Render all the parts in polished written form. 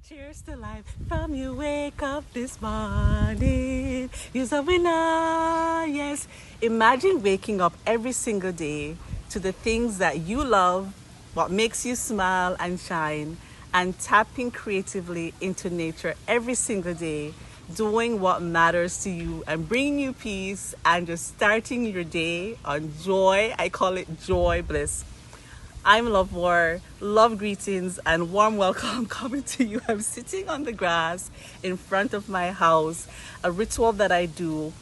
Cheers to life from you wake up this morning. You're a winner, yes. Imagine waking up every single day to the things that you love, what makes you smile and shine, and tapping creatively into nature every single day, doing what matters to you and bringing you peace and just starting your day on joy. I call it joy bliss. I'm Love War, love greetings and warm welcome coming to you. I'm sitting on the grass in front of my house, a ritual that I do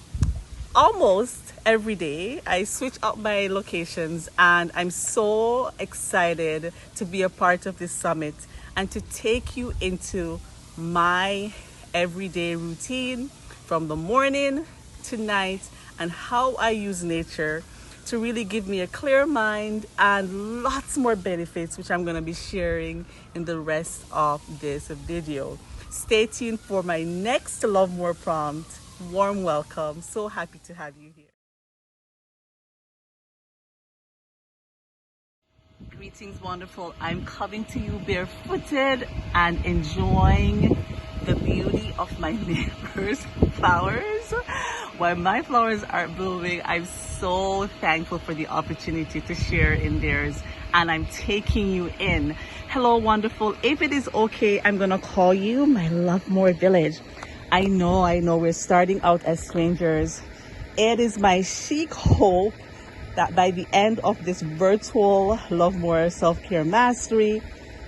almost every day. I switch up my locations and I'm so excited to be a part of this summit and to take you into my everyday routine from the morning to night and how I use nature to really give me a clear mind and lots more benefits, which I'm going to be sharing in the rest of this video. Stay tuned for my next Love More prompt. Warm welcome. So happy to have you here. Greetings, wonderful. I'm coming to you barefooted and enjoying the beauty of my neighbor's flowers. While my flowers are blooming, I'm so thankful for the opportunity to share in theirs, and I'm taking you in. Hello, wonderful. If it is okay, I'm gonna call you my Love More village. I know we're starting out as strangers. It is my chic hope that by the end of this virtual Love More self-care mastery,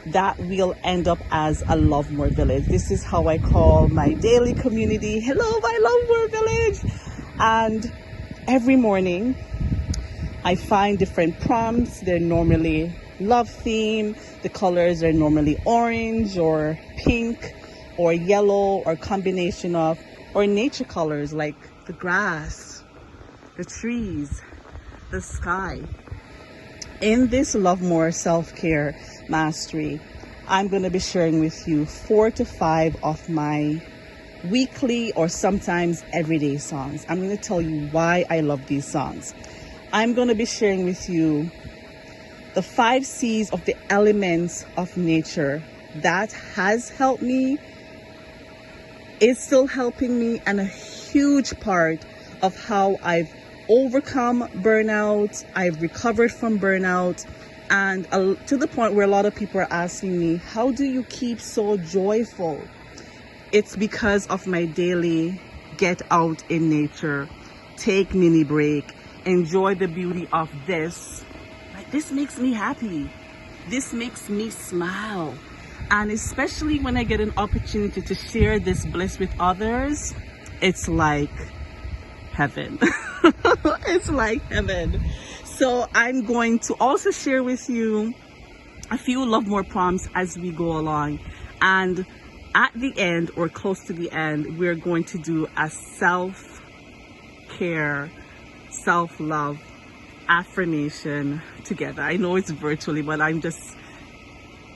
that we'll end up as a Love More village. This is how I call my daily community. Hello, my Love More village. And every morning I find different prompts. They're normally love theme. The colors are normally orange or pink or yellow or combination of, or nature colors like the grass, the trees, the sky. In this Love More self-care mastery, I'm going to be sharing with you 4 to 5 of my weekly or sometimes everyday songs. I'm going to tell you why I love these songs. I'm going to be sharing with you the 5 C's of the elements of nature that has helped me, is still helping me, and a huge part of how I've overcome burnout. I've recovered from burnout, and to the point where a lot of people are asking me, how do you keep so joyful? It's because of my daily get out in nature, take mini break, enjoy the beauty of this. Like, this makes me happy. This makes me smile. And especially when I get an opportunity to share this bliss with others, it's like heaven. It's like heaven. So I'm going to also share with you a few Love More prompts as we go along. And at the end, or close to the end, we're going to do a self-care, self-love affirmation together. I know it's virtually, but I'm just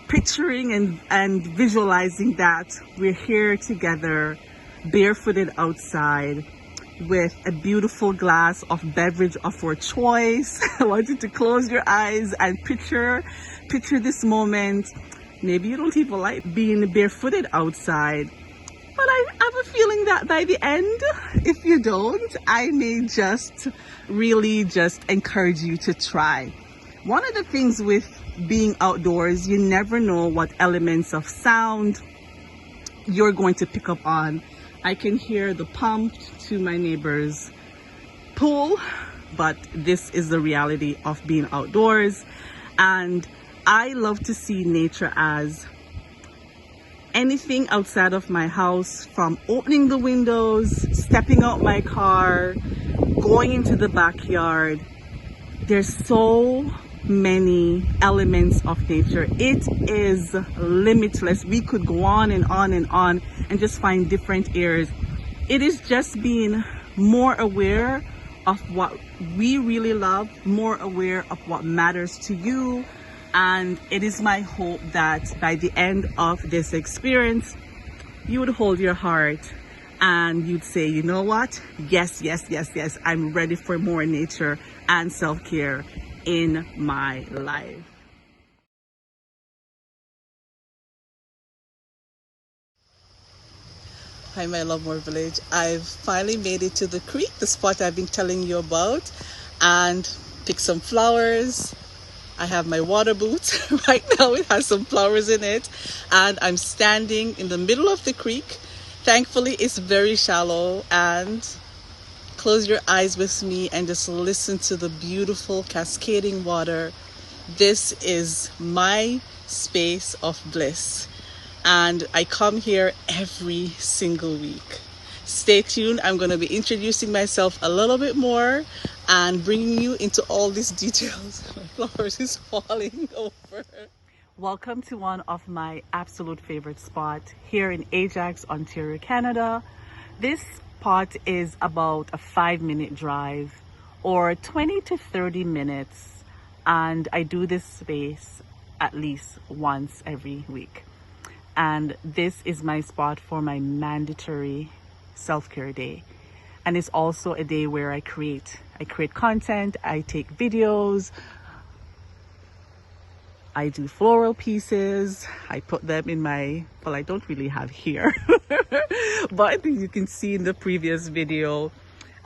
picturing and visualizing that we're here together, barefooted outside, with a beautiful glass of beverage of our choice. I want you to close your eyes and picture this moment. Maybe you don't even like being barefooted outside, but I have a feeling that by the end, if you don't, I may just really just encourage you to try. One of the things with being outdoors, you never know what elements of sound you're going to pick up on. I can hear the pump to my neighbor's pool, but this is the reality of being outdoors. And I love to see nature as anything outside of my house, from opening the windows, stepping out my car, going into the backyard. There's so many elements of nature. It is limitless. We could go on and on and on and just find different areas. It is just being more aware of what we really love, more aware of what matters to you. And it is my hope that by the end of this experience, you would hold your heart and you'd say, you know what? Yes, I'm ready for more nature and self-care in my life. Hi, my Lovemore Village. I've finally made it to the creek, the spot I've been telling you about, and picked some flowers. I have my water boots. Right now it has some flowers in it, and I'm standing in the middle of the creek. Thankfully, it's very shallow, and close your eyes with me and just listen to the beautiful cascading water. This is my space of bliss, and I come here every single week. Stay tuned. I'm going to be introducing myself a little bit more and bringing you into all these details. My flowers is falling over. Welcome to one of my absolute favorite spots here in Ajax, Ontario, Canada. This spot is about a 5-minute drive or 20 to 30 minutes, and I do this space at least once every week. And this is my spot for my mandatory self-care day. And it's also a day where I create content, I take videos, I do floral pieces, I put them in my, well, I don't really have here, but you can see in the previous video.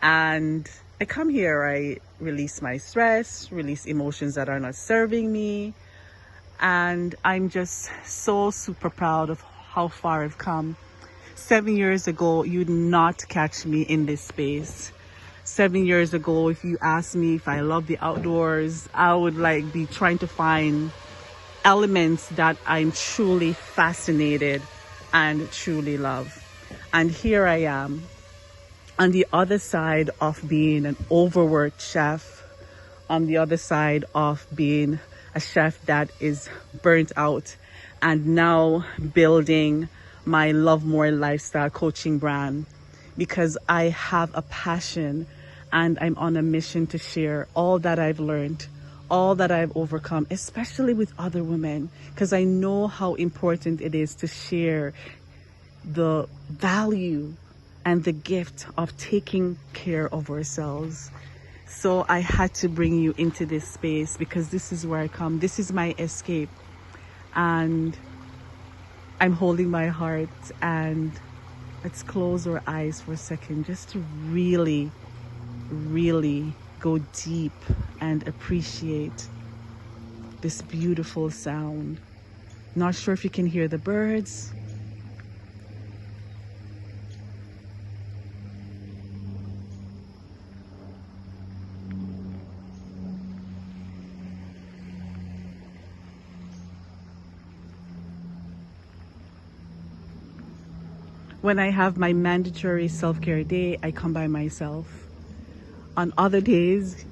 And I come here, I release my stress, release emotions that are not serving me. And I'm just so super proud of how far I've come. 7 years ago, you'd not catch me in this space. 7 years ago, if you asked me if I love the outdoors, I would be trying to find elements that I'm truly fascinated and truly love. And here I am on the other side of being an overworked chef, on the other side of being a chef that is burnt out, and now building my Love More lifestyle coaching brand, because I have a passion and I'm on a mission to share all that I've learned, all that I've overcome, especially with other women, because I know how important it is to share the value and the gift of taking care of ourselves. So I had to bring you into this space because this is where I come. This is my escape. And I'm holding my heart, and let's close our eyes for a second just to really, really go deep and appreciate this beautiful sound. Not sure if you can hear the birds. When I have my mandatory self-care day, I come by myself. On other days,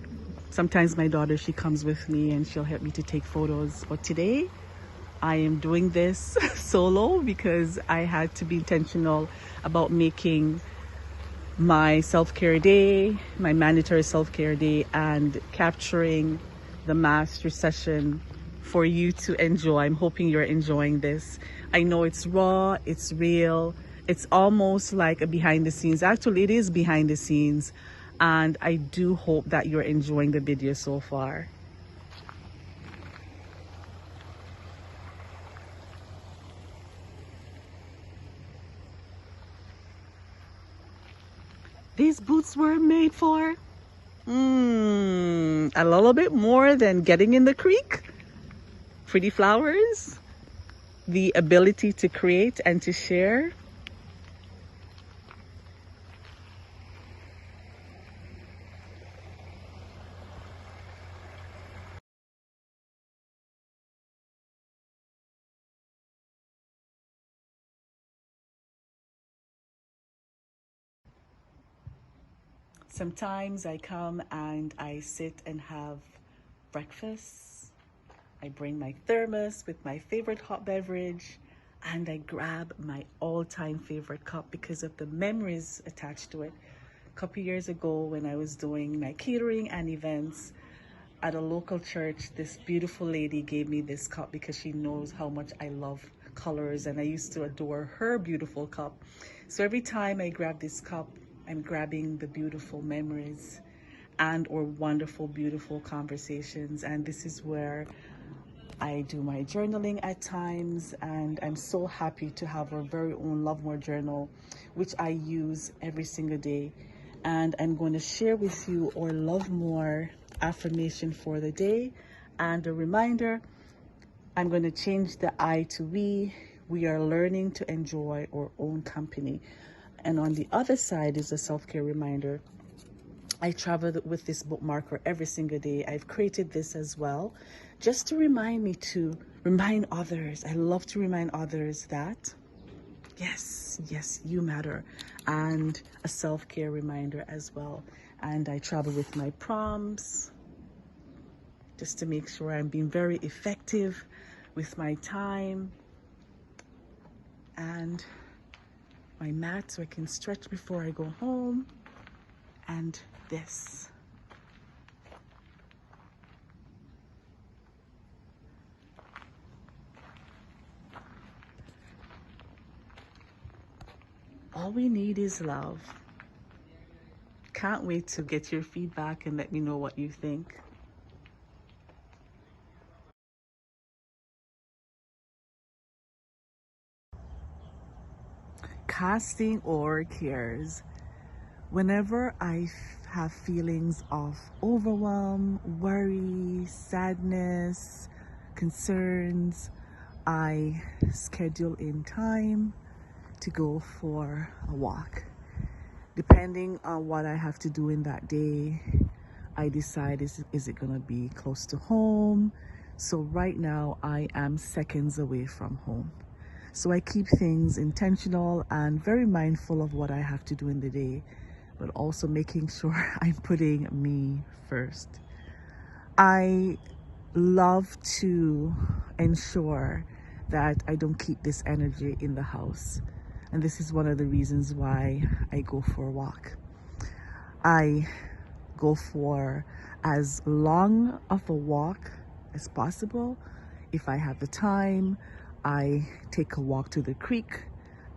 sometimes my daughter, she comes with me and she'll help me to take photos. But today, I am doing this solo because I had to be intentional about making my self-care day, my mandatory self-care day, and capturing the master session for you to enjoy. I'm hoping you're enjoying this. I know it's raw, it's real, it's almost like a behind the scenes. Actually, it is behind the scenes, and I do hope that you're enjoying the video so far. These boots were made for a little bit more than getting in the creek. Pretty flowers, the ability to create and to share. Sometimes I come and I sit and have breakfast. I bring my thermos with my favorite hot beverage, and I grab my all-time favorite cup because of the memories attached to it. A couple years ago, when I was doing my catering and events at a local church, this beautiful lady gave me this cup because she knows how much I love colors, and I used to adore her beautiful cup. So every time I grab this cup, I'm grabbing the beautiful memories and or wonderful, beautiful conversations. And this is where I do my journaling at times, and I'm so happy to have our very own Love More journal, which I use every single day. And I'm going to share with you our Love More affirmation for the day. And a reminder, I'm going to change the I to we. We are learning to enjoy our own company. And on the other side is a self-care reminder. I travel with this bookmarker every single day. I've created this as well, just to remind me to remind others. I love to remind others that, yes, you matter. And a self-care reminder as well. And I travel with my prompts, just to make sure I'm being very effective with my time. And my mat so I can stretch before I go home. And this. All we need is love. Can't wait to get your feedback and let me know what you think. Casting all cares. Whenever I have feelings of overwhelm, worry, sadness, concerns, I schedule in time to go for a walk. Depending on what I have to do in that day, I decide is it gonna be close to home? So right now I am seconds away from home. So I keep things intentional and very mindful of what I have to do in the day, but also making sure I'm putting me first. I love to ensure that I don't keep this energy in the house. And this is one of the reasons why I go for a walk. I go for as long of a walk as possible. If I have the time, I take a walk to the creek.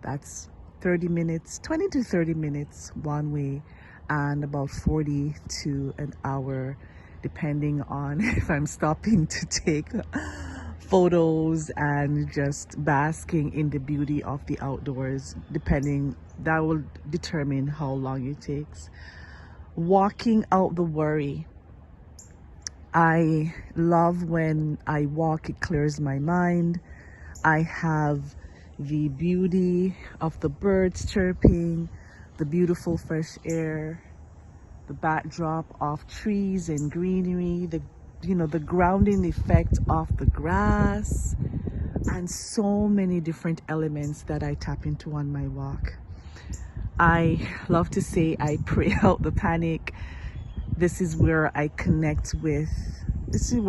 That's 30 minutes, 20 to 30 minutes one way, and about 40 to an hour, depending on if I'm stopping to take photos and just basking in the beauty of the outdoors. That will determine how long it takes. Walking out the worry. I love when I walk, it clears my mind. I have the beauty of the birds chirping, the beautiful fresh air, the backdrop of trees and greenery, the grounding effect of the grass, and so many different elements that I tap into on my walk. I love to say I pray out the panic. This is where I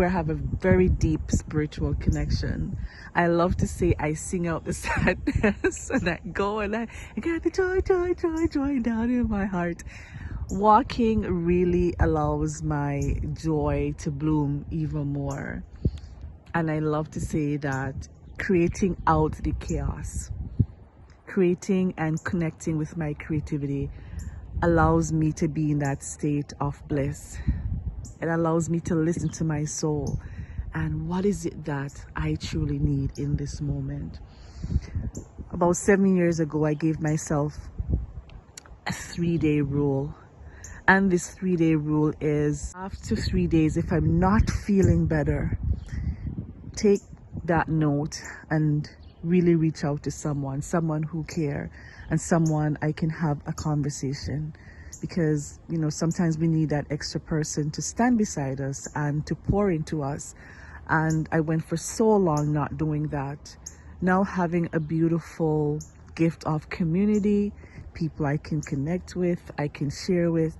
have a very deep spiritual connection. I love to say I sing out the sadness and I go and I get the joy down in my heart. Walking really allows my joy to bloom even more. And I love to say that creating out the chaos, creating and connecting with my creativity allows me to be in that state of bliss. It allows me to listen to my soul and what is it that I truly need in this moment. About 7 years ago, I gave myself a 3-day rule. And this 3-day rule is, after 3 days, if I'm not feeling better, take that note and really reach out to someone who cares, and someone I can have a conversation. Because, sometimes we need that extra person to stand beside us and to pour into us. And I went for so long not doing that. Now having a beautiful gift of community, people I can connect with, I can share with,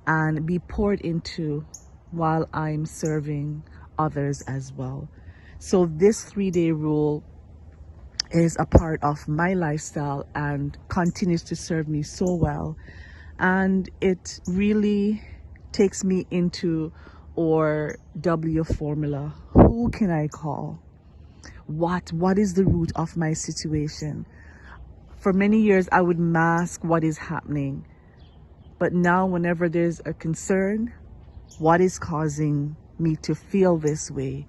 and be poured into while I'm serving others as well. So this 3-day rule is a part of my lifestyle and continues to serve me so well. And it really takes me into our W formula. Who can I call? What is the root of my situation? For many years, I would mask what is happening. But now, whenever there's a concern, what is causing me to feel this way?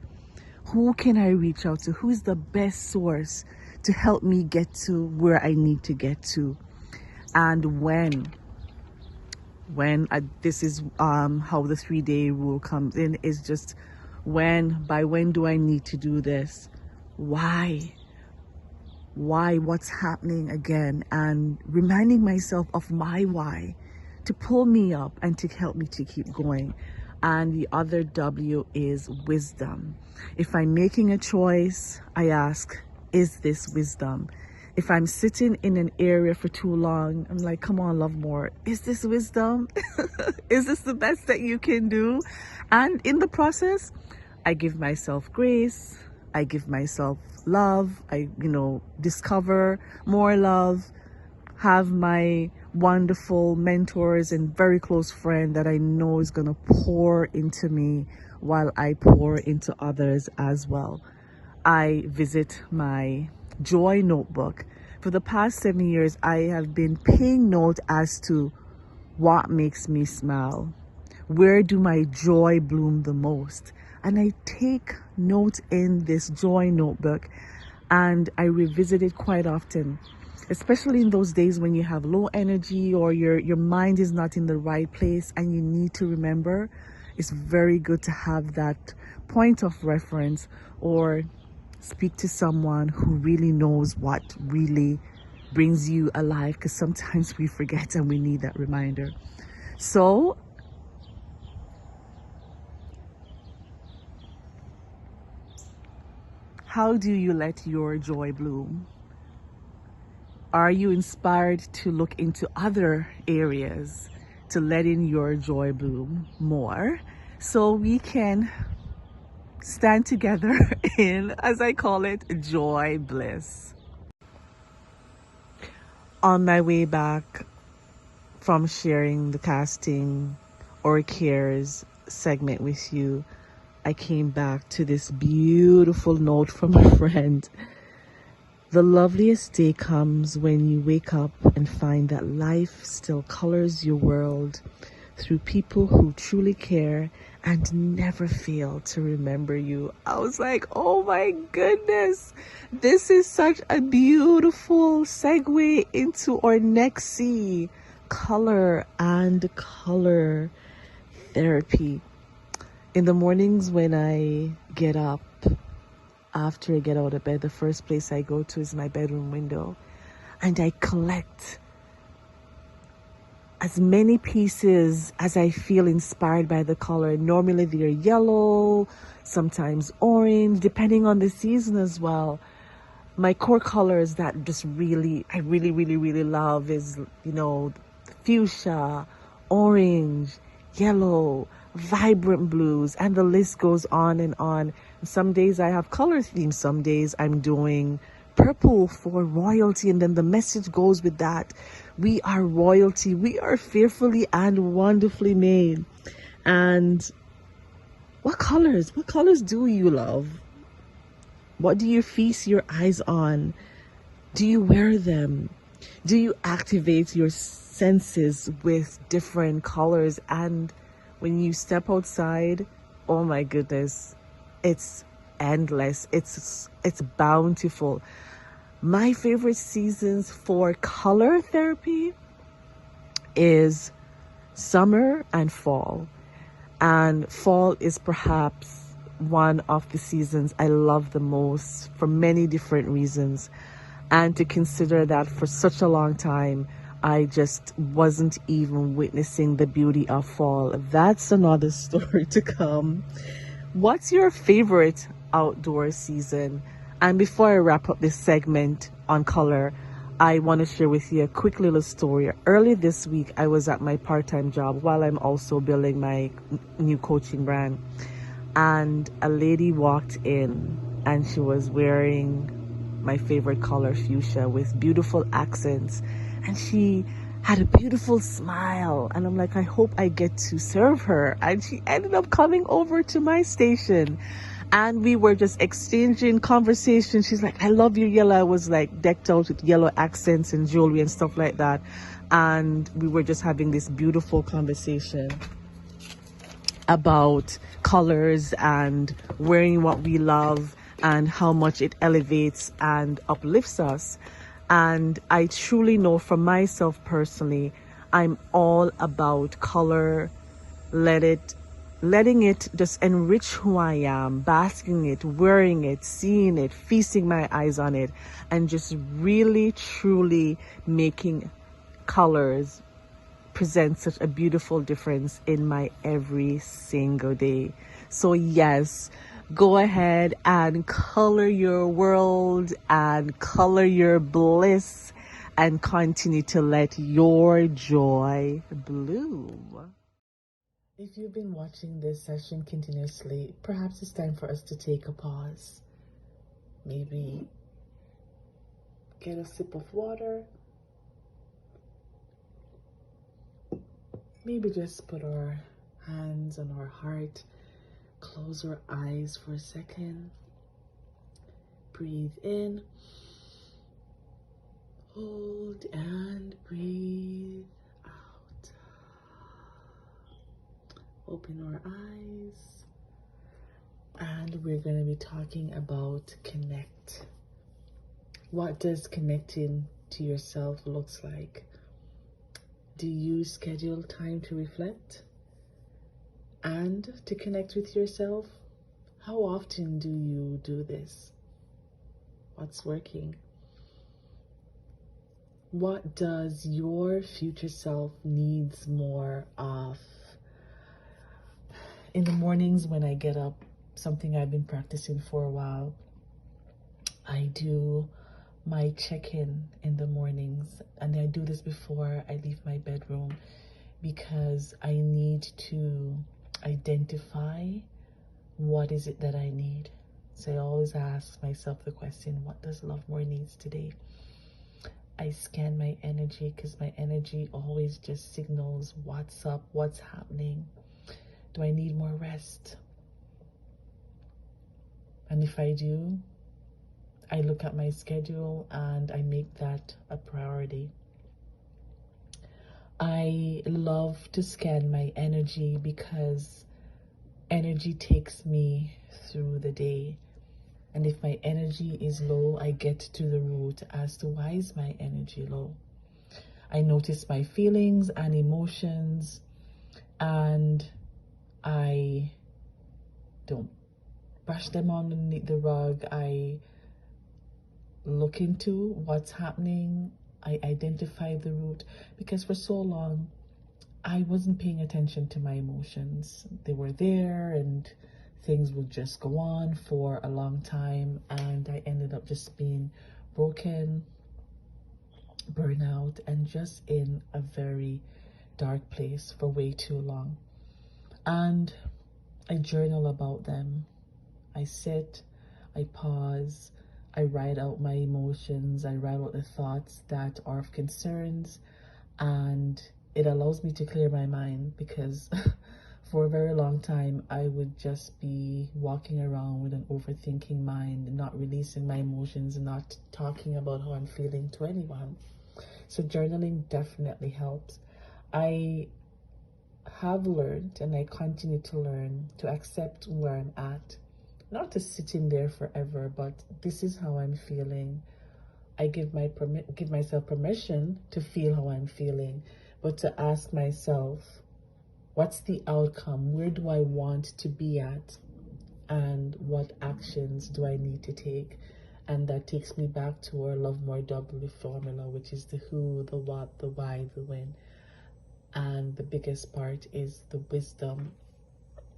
Who can I reach out to? Who is the best source to help me get to where I need to get to? And this is how the 3-day rule comes in, is just by when do I need to do this? Why, what's happening again? And reminding myself of my why to pull me up and to help me to keep going. And the other W is wisdom. If I'm making a choice, I ask, is this wisdom? If I'm sitting in an area for too long, I'm like, come on, love more. Is this wisdom? Is this the best that you can do? And in the process, I give myself grace. I give myself love. I, discover more love. Have my wonderful mentors and very close friend that I know is going to pour into me while I pour into others as well. I visit my joy notebook. For the past 7 years, I have been paying note as to what makes me smile. Where do my joy bloom the most? And I take note in this joy notebook and I revisit it quite often, especially in those days when you have low energy or your mind is not in the right place and you need to remember. It's very good to have that point of reference or speak to someone who really knows what really brings you alive, because sometimes we forget and we need that reminder. So how do you let your joy bloom? Are you inspired to look into other areas to let in your joy bloom more so we can stand together in, as I call it, joy bliss? On my way back from sharing the casting or cares segment with you, I came back to this beautiful note from a friend. The loveliest day comes when you wake up and find that life still colors your world through people who truly care and never fail to remember you. I was like, oh my goodness, this is such a beautiful segue into our next C, color and color therapy. In the mornings when I get up, after I get out of bed, the first place I go to is my bedroom window, and I collect as many pieces as I feel inspired by the color. Normally they're yellow, sometimes orange, depending on the season as well. My core colors that just I really love is, fuchsia, orange, yellow, vibrant blues, and the list goes on and on. Some days I have color themes, some days I'm doing purple for royalty, and then the message goes with that: we are royalty, we are fearfully and wonderfully made. And what colors do you love? What do you feast your eyes on? Do you wear them? Do you activate your senses with different colors? And when you step outside, oh my goodness, it's endless. It's bountiful. My favorite seasons for color therapy is summer and fall. And fall is perhaps one of the seasons I love the most for many different reasons. And to consider that for such a long time, I just wasn't even witnessing the beauty of fall. That's another story to come. What's your favorite outdoor season? And before I wrap up this segment on color, I want to share with you a quick little story. Early this week, I was at my part-time job while I'm also building my new coaching brand. And a lady walked in and she was wearing my favorite color, fuchsia, with beautiful accents. And she had a beautiful smile. And I'm like, I hope I get to serve her. And she ended up coming over to my station. And we were just exchanging conversation. She's like, I love your yellow. I was like decked out with yellow accents and jewelry and stuff like that. And we were just having this beautiful conversation. about colors and wearing what we love and how much it elevates and uplifts us. And I truly know for myself personally, I'm all about color. Letting it just enrich who I am, basking it, wearing it, seeing it, feasting my eyes on it, and just really truly making colors present such a beautiful difference in my every single day. So yes, go ahead and color your world and color your bliss and continue to let your joy bloom. If you've been watching this session continuously, perhaps it's time for us to take a pause. Maybe get a sip of water. Maybe just put our hands on our heart, close our eyes for a second. Breathe in, hold and breathe out. Open our eyes, and we're going to be talking about connect. What does connecting to yourself looks like? Do you schedule time to reflect and to connect with yourself? How often do you do this? What's working? What does your future self needs more of? In the mornings when I get up, something I've been practicing for a while, I do my check-in in the mornings, and I do this before I leave my bedroom because I need to identify what is it that I need. So I always ask myself the question, what does love more needs today? I scan my energy because my energy always just signals what's up, what's happening. Do I need more rest? And if I do, I look at my schedule and I make that a priority. I love to scan my energy because energy takes me through the day. And if my energy is low, I get to the root as to why is my energy low. I notice my feelings and emotions, and I don't brush them underneath the rug. I look into what's happening. I identify the root, because for so long I wasn't paying attention to my emotions. They were there and things would just go on for a long time, and I ended up just being broken, burnout, and just in a very dark place for way too long. And I journal about them. I sit, I pause, I write out my emotions, I write out the thoughts that are of concerns, and it allows me to clear my mind, because for a very long time I would just be walking around with an overthinking mind, not releasing my emotions, not talking about how I'm feeling to anyone. So journaling definitely helps. I have learned, and I continue to learn, to accept where I'm at. Not to sit in there forever, but this is how I'm feeling. I give myself permission to feel how I'm feeling, but to ask myself, what's the outcome? Where do I want to be at? And what actions do I need to take? And that takes me back to our Love More W formula, which is the who, the what, the why, the when. And the biggest part is the wisdom,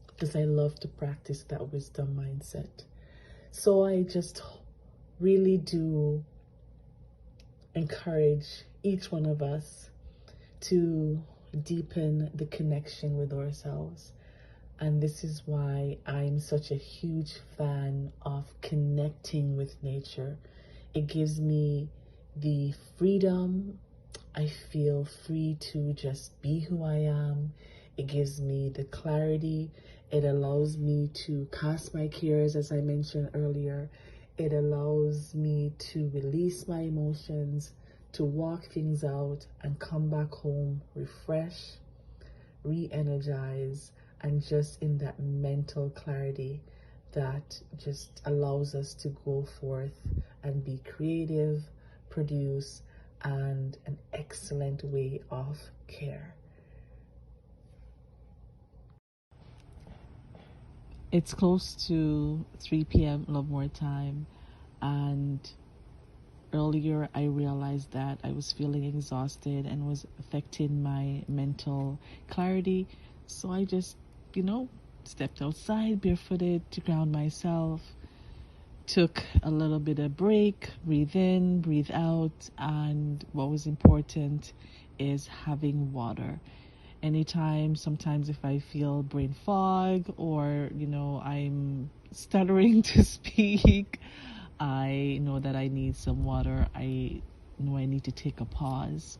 because I love to practice that wisdom mindset. So I just really do encourage each one of us to deepen the connection with ourselves. And this is why I'm such a huge fan of connecting with nature. It gives me the freedom. I feel free to just be who I am. It gives me the clarity. It allows me to cast my cares, as I mentioned earlier. It allows me to release my emotions, to walk things out, and come back home refreshed, re-energized, and just in that mental clarity that just allows us to go forth and be creative, produce, and an excellent way of care. It's close to 3 p.m. Lovemore time, and earlier I realized that I was feeling exhausted and was affecting my mental clarity. So I just, stepped outside barefooted to ground myself, took a little bit of break, breathe in, breathe out, and what was important is having water. Anytime, sometimes if I feel brain fog or, I'm stuttering to speak, I know that I need some water. I know I need to take a pause.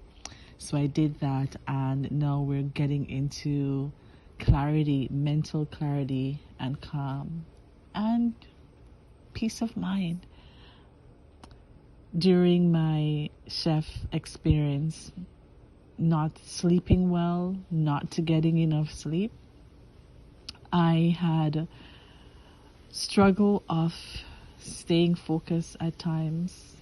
So I did that, and now we're getting into clarity, mental clarity, and calm, and peace of mind. During my chef experience, not sleeping well, not getting enough sleep, I had struggle of staying focused at times,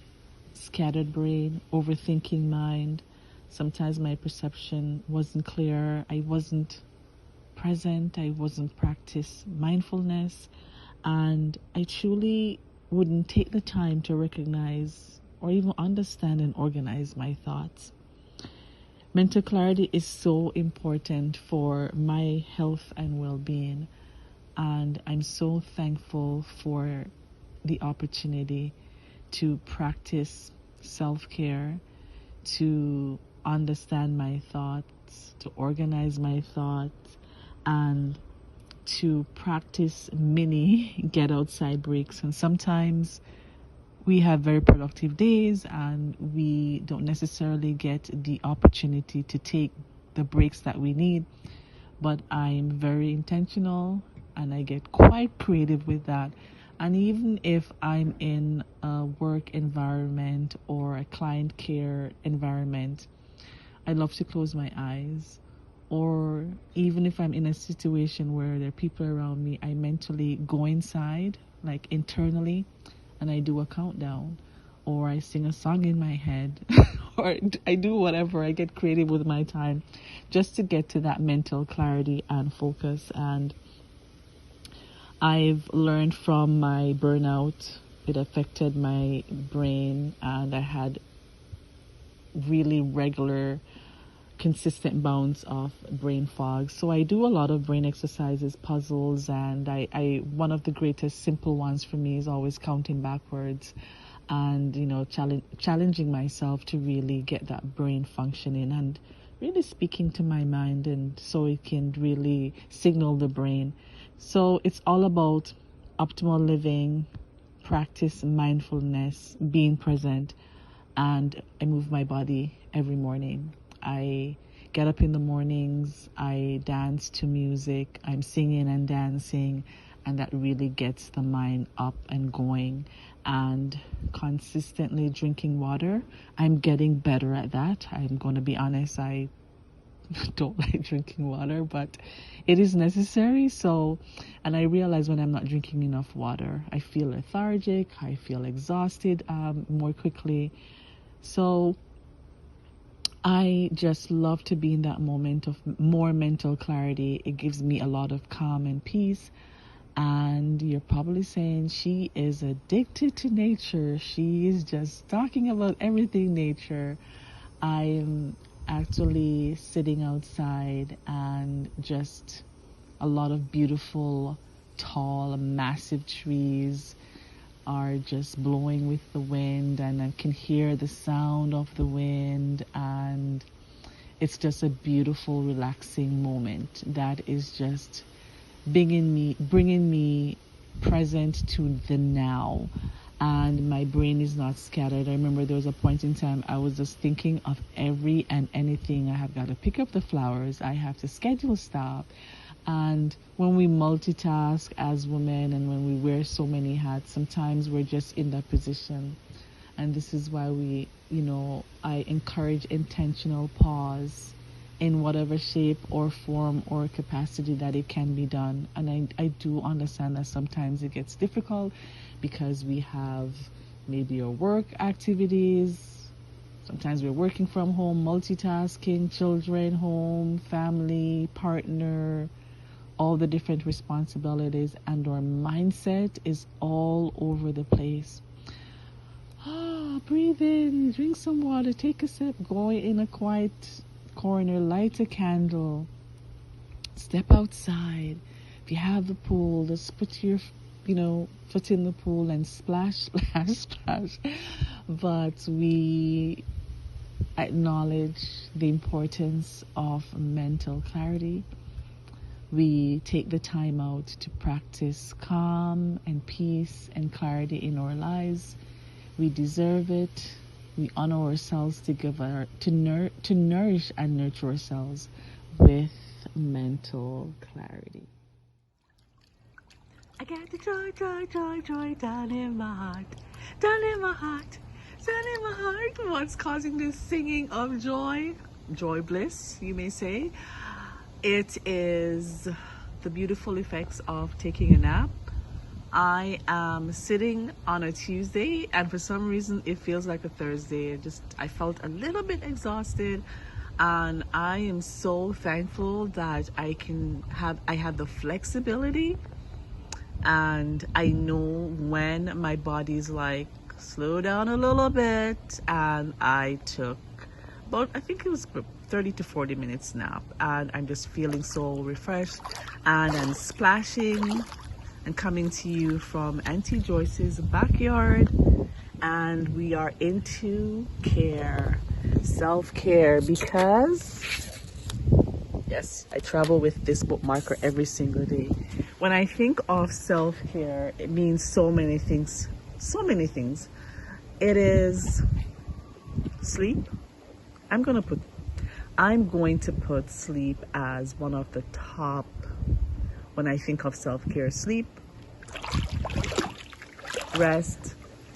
scattered brain, overthinking mind. Sometimes my perception wasn't clear. I wasn't present. I wasn't practice mindfulness, and I truly wouldn't take the time to recognize or even understand and organize my thoughts. Mental clarity is so important for my health and well-being, and I'm so thankful for the opportunity to practice self-care, to understand my thoughts, to organize my thoughts, and to practice mini get outside breaks. And sometimes we have very productive days and we don't necessarily get the opportunity to take the breaks that we need, but I'm very intentional and I get quite creative with that. And even if I'm in a work environment or a client care environment, I love to close my eyes. Or even if I'm in a situation where there are people around me, I mentally go inside, like internally, and I do a countdown, or I sing a song in my head, or I do whatever. I get creative with my time just to get to that mental clarity and focus. And I've learned from my burnout, it affected my brain, and I had really regular consistent bouts of brain fog. So I do a lot of brain exercises, puzzles, and I one of the greatest simple ones for me is always counting backwards and, challenging myself to really get that brain functioning and really speaking to my mind, and so it can really signal the brain. So it's all about optimal living, practice mindfulness, being present, and I move my body every morning. I get up in the mornings, I dance to music, I'm singing and dancing, and that really gets the mind up and going. And consistently drinking water, I'm getting better at that. I'm going to be honest, I don't like drinking water, but it is necessary. So, and I realize when I'm not drinking enough water, I feel lethargic, I feel exhausted more quickly. So I just love to be in that moment of more mental clarity. It gives me a lot of calm and peace. And you're probably saying, she is addicted to nature. She is just talking about everything nature. I'm actually sitting outside and just a lot of beautiful, tall, massive trees are just blowing with the wind, and I can hear the sound of the wind, and it's just a beautiful, relaxing moment that is just bringing me present to the now, and my brain is not scattered. I remember there was a point in time I was just thinking of every and anything. I have got to pick up the flowers, I have to schedule stuff. And when we multitask as women and when we wear so many hats, sometimes we're just in that position. And this is why I encourage intentional pause, in whatever shape or form or capacity that it can be done. And I do understand that sometimes it gets difficult because we have maybe our work activities. Sometimes we're working from home, multitasking, children, home, family, partner, all the different responsibilities, and our mindset is all over the place. Breathe in, drink some water, take a sip, go in a quiet corner, light a candle, step outside. If you have the pool, just put your foot in the pool and splash, splash, splash. But we acknowledge the importance of mental clarity. We take the time out to practice calm and peace and clarity in our lives. We deserve it. We honor ourselves to nourish and nurture ourselves with mental clarity. I got the joy, joy, joy, joy down in my heart, down in my heart, down in my heart. What's causing this singing of joy? Joy, bliss, you may say. It is the beautiful effects of taking a nap. I am sitting on a Tuesday, and for some reason it feels like a Thursday. I felt a little bit exhausted, and I am so thankful that I have the flexibility, and I know when my body's like, slow down a little bit, and I took about, I think it was 30 to 40 minutes nap, and I'm just feeling so refreshed, and I'm splashing and coming to you from Auntie Joyce's backyard, and we are into care, self-care, because yes, I travel with this bookmarker every single day. When I think of self-care, it means so many things, so many things. It is sleep. I'm going to put sleep as one of the top. When I think of self-care, sleep, rest,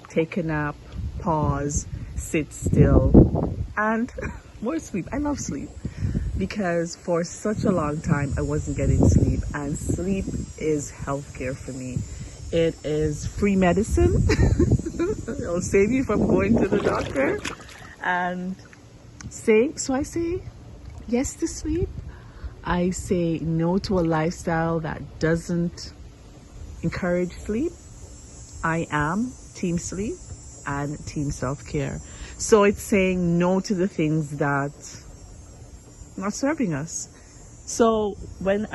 take a nap, pause, sit still, and more sleep. I love sleep because for such a long time I wasn't getting sleep, and sleep is healthcare for me. It is free medicine. It'll save you from going to the doctor. And I say yes to sleep. I say no to a lifestyle that doesn't encourage sleep. I am team sleep and team self-care. So it's saying no to the things that are not serving us. So when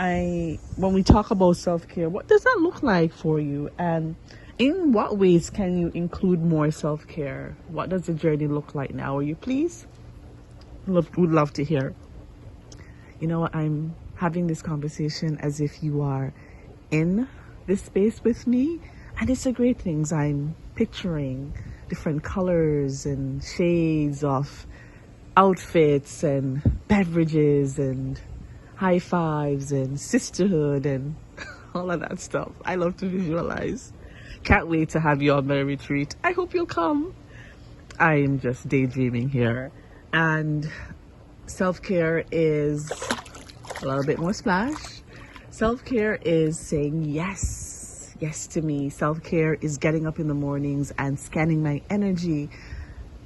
we talk about self-care, what does that look like for you? And in what ways can you include more self-care? What does the journey look like now? Are you pleased? Would love to hear. You know, I'm having this conversation as if you are in this space with me, and it's a great thing. I'm picturing different colors and shades of outfits and beverages and high fives and sisterhood and all of that stuff. I love to visualize. Can't wait to have you on my retreat. I hope you'll come. I am just daydreaming here. And self-care is a little bit more splash. Self-care is saying yes to me. Self-care is getting up in the mornings and scanning my energy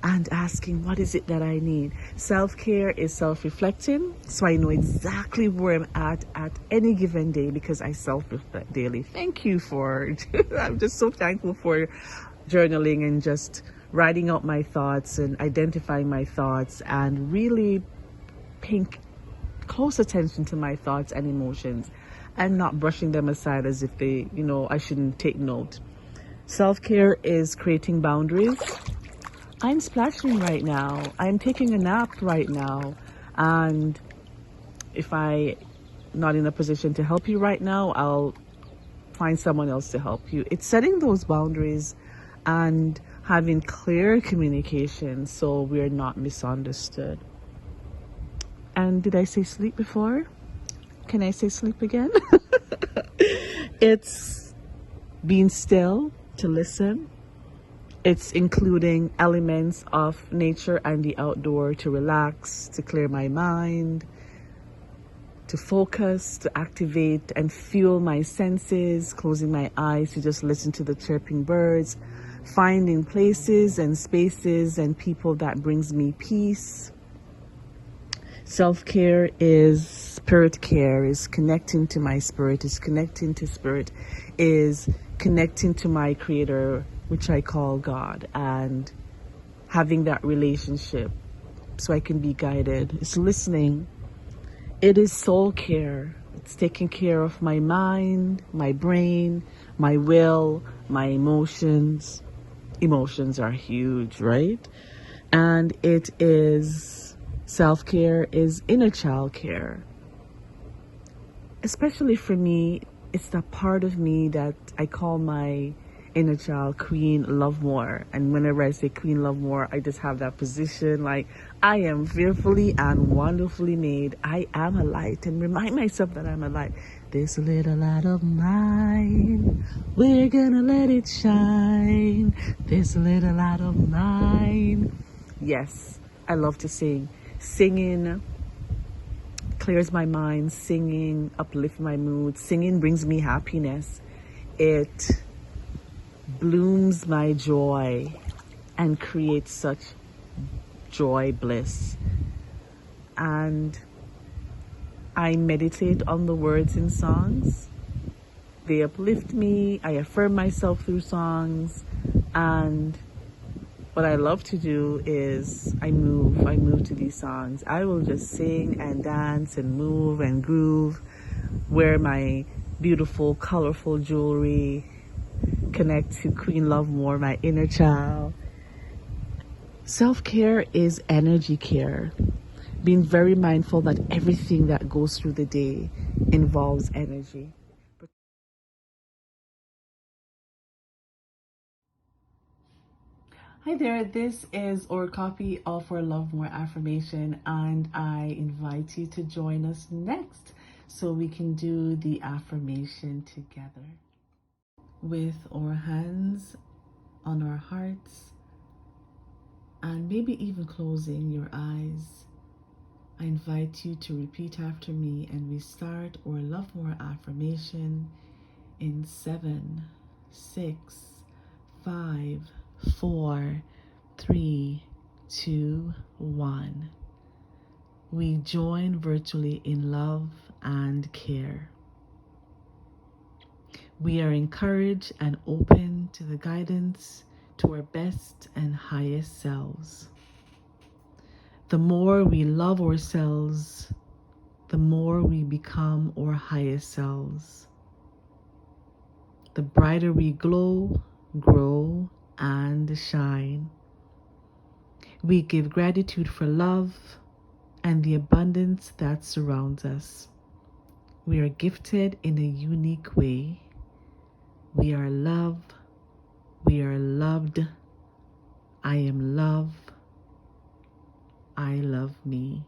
and asking, what is it that I need? Self-care is self-reflecting, so I know exactly where I'm at any given day, because I self-reflect daily. Thank you for, I'm just so thankful for journaling and just writing out my thoughts and identifying my thoughts and really paying close attention to my thoughts and emotions and not brushing them aside as if they, I shouldn't take note. Self-care is creating boundaries. I'm splashing right now. I'm taking a nap right now. And if I'm not in a position to help you right now, I'll find someone else to help you. It's setting those boundaries and having clear communication so we're not misunderstood. And did I say sleep before? Can I say sleep again? It's being still to listen. It's including elements of nature and the outdoor to relax, to clear my mind, to focus, to activate and fuel my senses, closing my eyes to just listen to the chirping birds, finding places and spaces and people that brings me peace. Self-care is spirit care, is connecting to my spirit, is connecting to spirit, is connecting to my creator, which I call God, and having that relationship so I can be guided. It's listening. It is soul care. It's taking care of my mind, my brain, my will, my emotions. Emotions are huge, right? And it is self-care is inner child care. Especially for me, it's that part of me that I call my inner child Queen Lovemore. And whenever I say Queen Lovemore, I just have that position like I am fearfully and wonderfully made. I am a light, and remind myself that I'm a light. This little light of mine, we're gonna let it shine. This little light of mine. Yes, I love to sing. Singing clears my mind. Singing uplifts my mood. Singing brings me happiness. It blooms my joy and creates such joy, bliss. And I meditate on the words in songs. They uplift me. I affirm myself through songs. And what I love to do is I move to these songs. I will just sing and dance and move and groove, wear my beautiful, colorful jewelry, connect to Queen Lovemore, my inner child. Self-care is energy care. Being very mindful that everything that goes through the day involves energy. Hi there, this is our copy of our Love More affirmation, and I invite you to join us next so we can do the affirmation together. With our hands on our hearts and maybe even closing your eyes, I invite you to repeat after me, and we start our Love More affirmation in 7, 6, 5, 4, 3, 2, 1. We join virtually in love and care. We are encouraged and open to the guidance to our best and highest selves. The more we love ourselves, the more we become our highest selves. The brighter we glow, grow, and shine. We give gratitude for love and the abundance that surrounds us. We are gifted in a unique way. We are love. We are loved. I am love. I love me.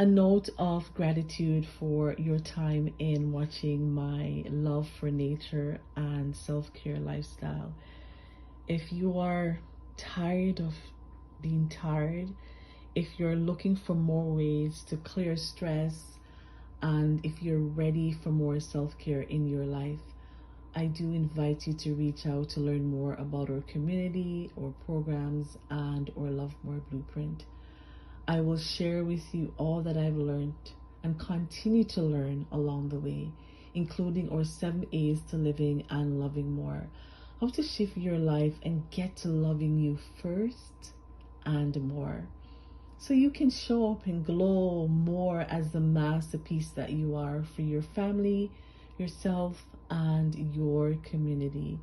A note of gratitude for your time in watching my love for nature and self-care lifestyle. If you are tired of being tired, if you're looking for more ways to clear stress, and if you're ready for more self-care in your life, I do invite you to reach out to learn more about our community, our programs, and our Love More Blueprint. I will share with you all that I've learned and continue to learn along the way, including our 7 A's to living and loving more. How to shift your life and get to loving you first and more, so you can show up and glow more as the masterpiece that you are for your family, yourself, and your community.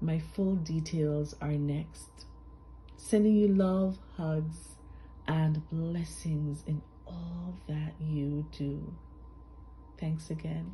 My full details are next. Sending you love, hugs, and blessings in all that you do. Thanks again.